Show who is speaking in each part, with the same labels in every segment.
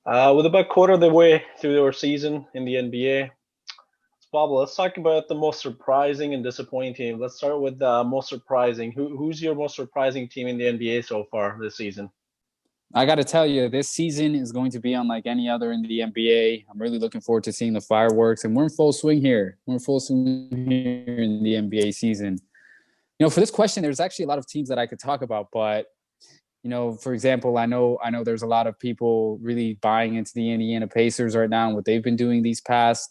Speaker 1: With about quarter of the way through their season in the NBA, Pablo, let's talk about the most surprising and disappointing team. Let's start with the most surprising. Who's your most surprising team in the NBA so far this season?
Speaker 2: I got to tell you, this season is going to be unlike any other in the NBA. I'm really looking forward to seeing the fireworks, and we're in full swing here. We're in full swing here in the NBA season. For this question, there's actually a lot of teams that I could talk about, but for example, I know there's a lot of people really buying into the Indiana Pacers right now and what they've been doing these past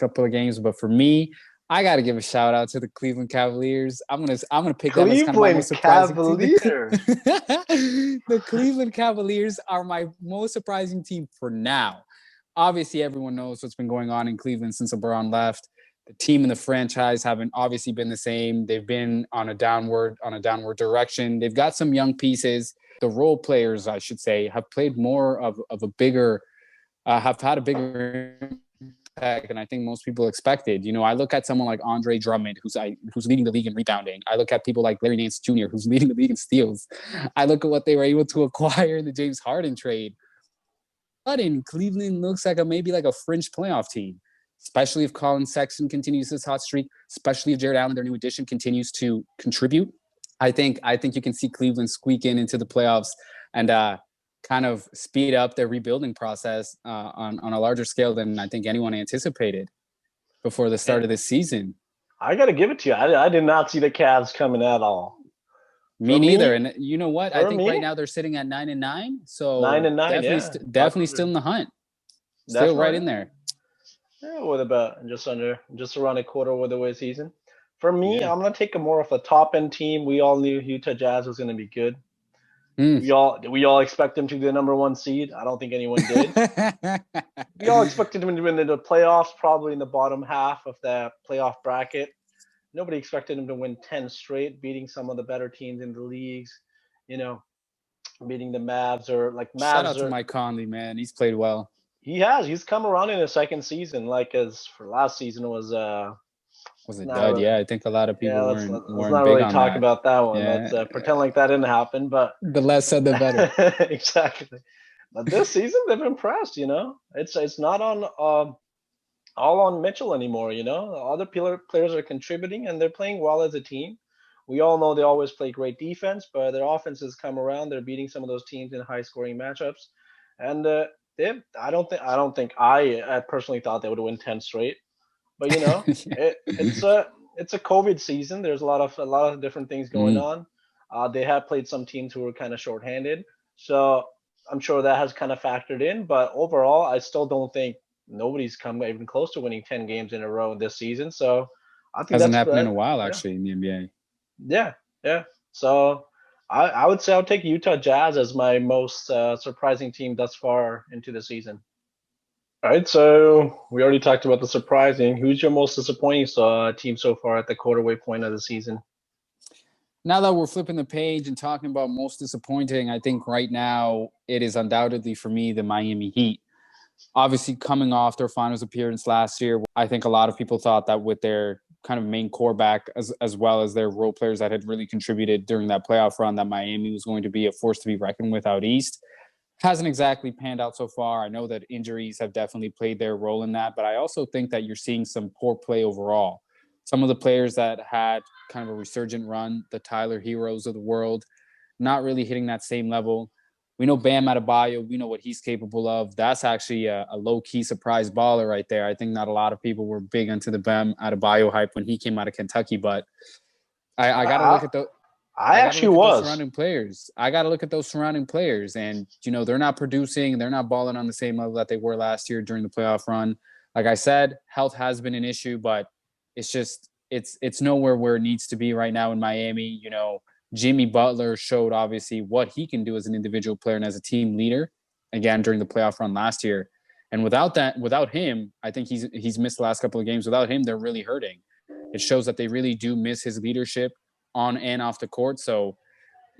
Speaker 2: couple of games. But for me, I got to give a shout out to the Cleveland Cavaliers. I'm gonna pick them as kind of my most
Speaker 1: Cleveland
Speaker 2: surprising team.
Speaker 1: Cavaliers.
Speaker 2: The Cleveland Cavaliers are my most surprising team for now. Obviously, everyone knows what's been going on in Cleveland since LeBron left. The team and the franchise haven't obviously been the same. They've been on a downward direction. They've got some young pieces. The role players, I should say, have played more of a bigger, have had a bigger impact than I think most people expected. I look at someone like Andre Drummond, who's leading the league in rebounding. I look at people like Larry Nance Jr., who's leading the league in steals. I look at what they were able to acquire in the James Harden trade. But in Cleveland looks like maybe like a fringe playoff team, especially if Colin Sexton continues this hot streak, especially if Jared Allen, their new addition, continues to contribute. I think you can see Cleveland squeak into the playoffs and kind of speed up their rebuilding process on a larger scale than I think anyone anticipated before the start of this season.
Speaker 1: I got to give it to you. I did not see the Cavs coming at all.
Speaker 2: Me neither. And you know what? I think
Speaker 1: me,
Speaker 2: right now they're sitting at 9-9. So
Speaker 1: 9-9,
Speaker 2: definitely still in the hunt. Still right in there.
Speaker 1: Yeah, with about just around a quarter of the way season. For me, I'm gonna take a more of a top end team. We all knew Utah Jazz was gonna be good. We all expect them to be the number one seed. I don't think anyone did. We all expected them to win the playoffs, probably in the bottom half of the playoff bracket. Nobody expected them to win 10 straight, beating some of the better teams in the leagues. Beating the Mavs or like Mavs.
Speaker 2: Shout out to Mike Conley, man. He's played well.
Speaker 1: He's come around in his second season, like as for last season was
Speaker 2: a dud. Really, I think a lot of people
Speaker 1: let's
Speaker 2: weren't
Speaker 1: not
Speaker 2: big
Speaker 1: really
Speaker 2: on
Speaker 1: talk
Speaker 2: that.
Speaker 1: about that one. Let's pretend like that didn't happen. But
Speaker 2: the less said, the better.
Speaker 1: Exactly. But this season they've impressed. It's not on all on Mitchell anymore. Other players are contributing and they're playing well as a team. We all know they always play great defense, but their offense has come around. They're beating some of those teams in high scoring matchups, and I don't think I personally thought they would win 10 straight, but it's a COVID season. There's a lot of different things going on. They have played some teams who were kind of shorthanded, so I'm sure that has kind of factored in. But overall, I still don't think nobody's come even close to winning 10 games in a row this season. So I think
Speaker 2: hasn't happened in a while actually in the NBA.
Speaker 1: Yeah. So I would say I'll take Utah Jazz as my most surprising team thus far into the season. All right, so we already talked about the surprising. Who's your most disappointing team so far at the quarterway point of the season?
Speaker 2: Now that we're flipping the page and talking about most disappointing, I think right now it is undoubtedly for me the Miami Heat. Obviously, coming off their finals appearance last year, I think a lot of people thought that with their kind of main core back as well as their role players that had really contributed during that playoff run, that Miami was going to be a force to be reckoned with out east. Hasn't exactly panned out so far. I know that injuries have definitely played their role in that, but I also think that you're seeing some poor play overall. Some of the players that had kind of a resurgent run, the Tyler Heroes of the world, not really hitting that same level. We know Bam Adebayo. We know what he's capable of. That's actually a low-key surprise baller right there. I think not a lot of people were big into the Bam Adebayo hype when he came out of Kentucky, but I got to look at the.
Speaker 1: I actually was
Speaker 2: surrounding players. I got to look at those surrounding players, and they're not producing. They're not balling on the same level that they were last year during the playoff run. Like I said, health has been an issue, but it's just it's nowhere where it needs to be right now in Miami. Jimmy Butler showed obviously what he can do as an individual player and as a team leader again during the playoff run last year. And without him, I think he's missed the last couple of games. Without him, they're really hurting. It shows that they really do miss his leadership on and off the court. So,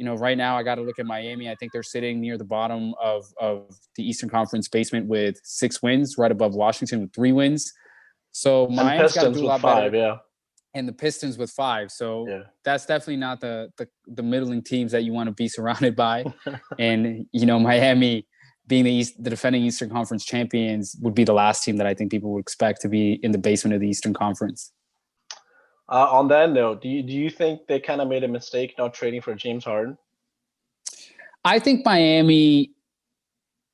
Speaker 2: right now I got to look at Miami. I think they're sitting near the bottom of the Eastern Conference basement with 6 wins, right above Washington with 3 wins. So Miami's got to do a lot better.
Speaker 1: 5, yeah.
Speaker 2: And the Pistons with 5. So that's definitely not the middling teams that you want to be surrounded by. And, Miami, being the defending Eastern Conference champions, would be the last team that I think people would expect to be in the basement of the Eastern Conference.
Speaker 1: On that note, do you think they kind of made a mistake not trading for James Harden?
Speaker 2: I think Miami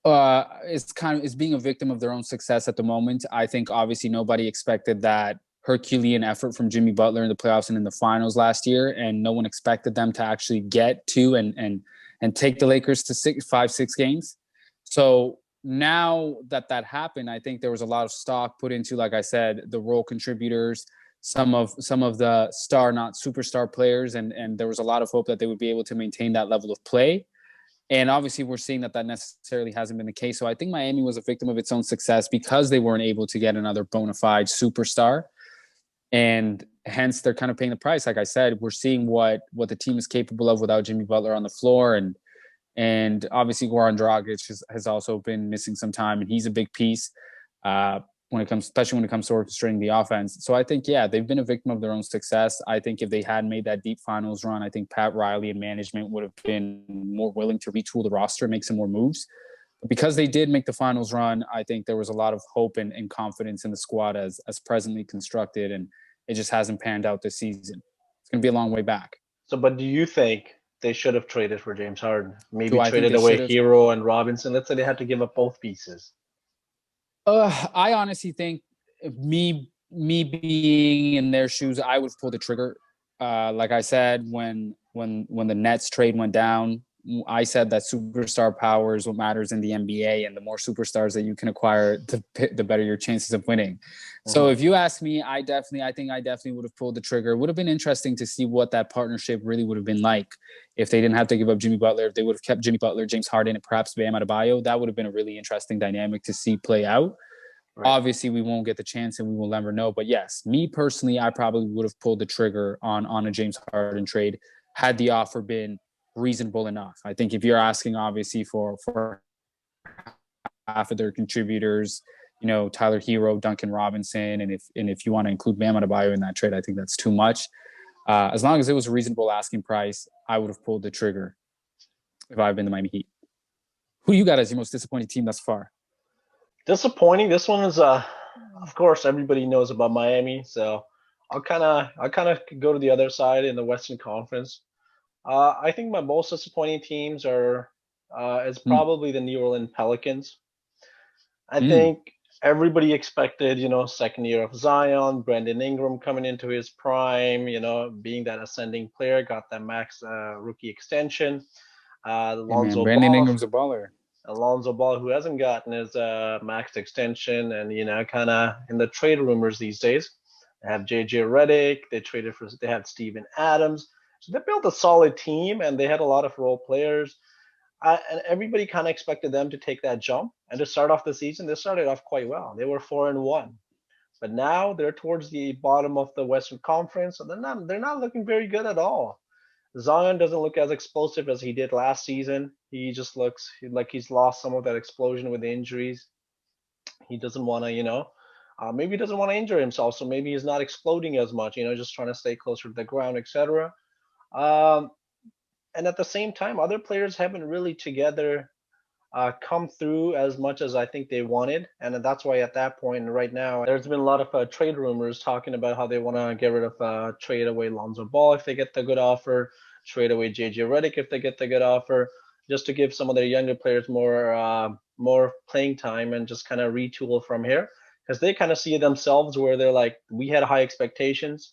Speaker 2: is being a victim of their own success at the moment. I think obviously nobody expected that Herculean effort from Jimmy Butler in the playoffs and in the finals last year, and no one expected them to actually get to and take the Lakers to 6 games. So now that happened, I think there was a lot of stock put into, like I said, the role contributors, some of the star, not superstar players, and there was a lot of hope that they would be able to maintain that level of play. And obviously, we're seeing that necessarily hasn't been the case. So I think Miami was a victim of its own success because they weren't able to get another bona fide superstar. And hence, they're kind of paying the price. Like I said, we're seeing what the team is capable of without Jimmy Butler on the floor. And obviously, Goran Dragic has also been missing some time, and he's a big piece especially when it comes to orchestrating the offense. So I think, yeah, they've been a victim of their own success. I think if they had made that deep finals run, I think Pat Riley and management would have been more willing to retool the roster, make some more moves. But because they did make the finals run, I think there was a lot of hope and confidence in the squad as presently constructed, and it just hasn't panned out this season. It's going to be a long way back.
Speaker 1: So, but do you think they should have traded for James Harden? Maybe
Speaker 2: I
Speaker 1: traded away Hero and Robinson. Let's say they had to give up both pieces.
Speaker 2: I honestly think me being in their shoes, I would pull the trigger. Like I said, when the Nets trade went down, I said that superstar power is what matters in the NBA, and the more superstars that you can acquire, the better your chances of winning. Mm-hmm. So if you ask me, I think I definitely would have pulled the trigger. It would have been interesting to see what that partnership really would have been like if they didn't have to give up Jimmy Butler, if they would have kept Jimmy Butler, James Harden, and perhaps Bam Adebayo. That would have been a really interesting dynamic to see play out. Right. Obviously, we won't get the chance and we will never know. But yes, me personally, I probably would have pulled the trigger on a James Harden trade had the offer been reasonable enough. I think if you're asking, obviously, for half of their contributors, Tyler Hero, Duncan Robinson, and if you want to include Bam Adebayo in that trade, I think that's too much. As long as it was a reasonable asking price, I would have pulled the trigger if I've been the Miami Heat. Who you got as your most disappointing team thus far?
Speaker 1: Disappointing. This one is, of course, everybody knows about Miami, so I'll kind of go to the other side in the Western Conference. I think my most disappointing teams is probably the New Orleans Pelicans. I think everybody expected, second year of Zion, Brandon Ingram coming into his prime, being that ascending player, got that max rookie extension.
Speaker 2: Brandon Ingram's a baller.
Speaker 1: Alonzo Ball, who hasn't gotten his max extension, and kind of in the trade rumors these days. They have JJ Redick. They had Steven Adams. So they built a solid team, and they had a lot of role players. And everybody kind of expected them to take that jump. And to start off the season, they started off quite well. They were 4-1, but now they're towards the bottom of the Western Conference, and they're not looking very good at all. Zion doesn't look as explosive as he did last season. He just looks like he's lost some of that explosion with the injuries. He doesn't want to, maybe he doesn't want to injure himself, so maybe he's not exploding as much, just trying to stay closer to the ground, etc. And at the same time, other players haven't really together come through as much as I think they wanted. And that's why at that point right now, there's been a lot of trade rumors talking about how they want to get rid of trade away Lonzo Ball if they get the good offer, trade away JJ Redick if they get the good offer, just to give some of their younger players more playing time and just kind of retool from here. Because they kind of see themselves where they're like, we had high expectations.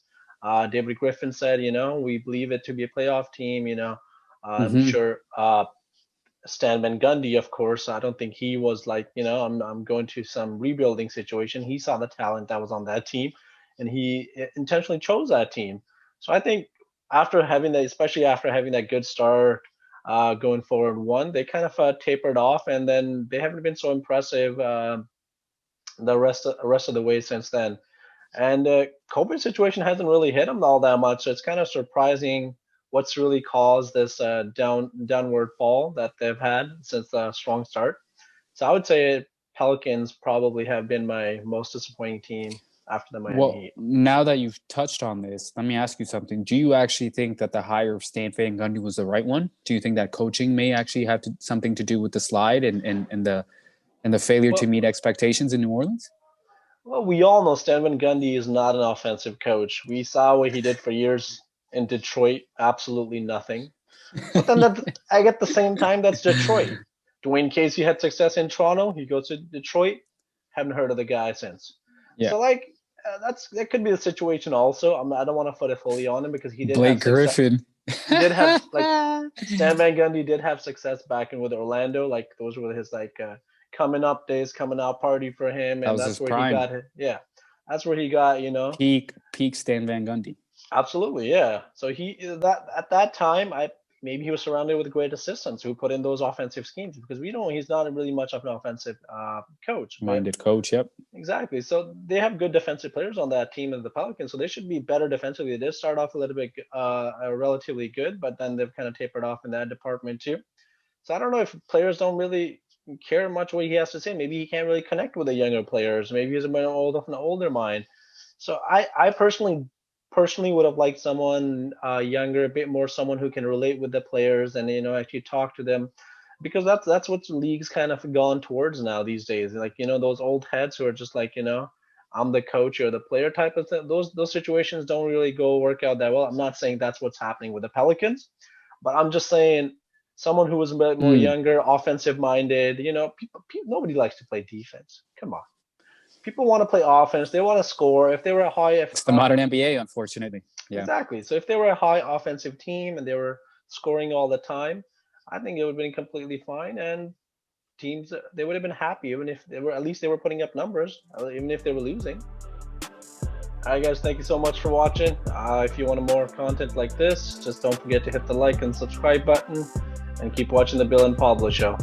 Speaker 1: David Griffin said, we believe it to be a playoff team, I'm sure Stan Van Gundy, of course, I don't think he was like, I'm going to some rebuilding situation. He saw the talent that was on that team, and he intentionally chose that team. So I think especially after having that good start going forward, they kind of tapered off, and then they haven't been so impressive the rest of the way since then. And COVID situation hasn't really hit them all that much, so it's kind of surprising what's really caused this downward fall that they've had since the strong start. So I would say Pelicans probably have been my most disappointing team. after the Miami
Speaker 2: Well,
Speaker 1: Heat.
Speaker 2: now that you've touched on this, let me ask you something. Do you actually think that the hire of Stan Van Gundy was the right one? Do you think that coaching may actually have something to do with the slide and the failure to
Speaker 1: Well,
Speaker 2: meet expectations in New Orleans?
Speaker 1: well, we all know Stan Van Gundy is not an offensive coach. We saw what he did for years in Detroit, absolutely nothing. But then I get the same time, that's Detroit. Dwayne Casey had success in Toronto. He goes to Detroit. Haven't heard of the guy since.
Speaker 2: Yeah.
Speaker 1: So like that could be the situation also. I don't want to put it fully on him because he did have
Speaker 2: Blake
Speaker 1: success.
Speaker 2: Griffin.
Speaker 1: He did have like Stan Van Gundy did have success back in with Orlando. Like those were his like coming up days, coming out party for him,
Speaker 2: That
Speaker 1: and
Speaker 2: was
Speaker 1: that's
Speaker 2: his
Speaker 1: where he
Speaker 2: prime.
Speaker 1: got it. Yeah, that's where he got
Speaker 2: Peak Stan Van Gundy.
Speaker 1: Absolutely, yeah. So he that at that time, I maybe he was surrounded with great assistants who put in those offensive schemes because we know he's not really much of an offensive coach, but
Speaker 2: Minded coach, yep.
Speaker 1: exactly. So they have good defensive players on that team of the Pelicans, so they should be better defensively. They did start off a little bit relatively good, but then they've kind of tapered off in that department too. So I don't know if players don't really care much what he has to say. Maybe he can't really connect with the younger players. Maybe he's a bit old of an older mind. So I personally would have liked someone younger, a bit more, someone who can relate with the players and actually talk to them, because that's what the league's kind of gone towards now these days. Like those old heads who are just like I'm the coach or the player type of thing. Those situations don't really go work out that well. I'm not saying that's what's happening with the Pelicans, but I'm just saying someone who was a bit more younger, offensive minded. People, nobody likes to play defense. Come on. People want to play offense. They want to score. If they were a high,
Speaker 2: it's the modern NBA, unfortunately. Yeah.
Speaker 1: Exactly. So if they were a high offensive team and they were scoring all the time, I think it would have been completely fine. And teams, they would have been happy, even if they were, at least they were putting up numbers, even if they were losing. All right, guys, thank you so much for watching. If you want more content like this, just don't forget to hit the like and subscribe button and keep watching the Bill and Pablo Show.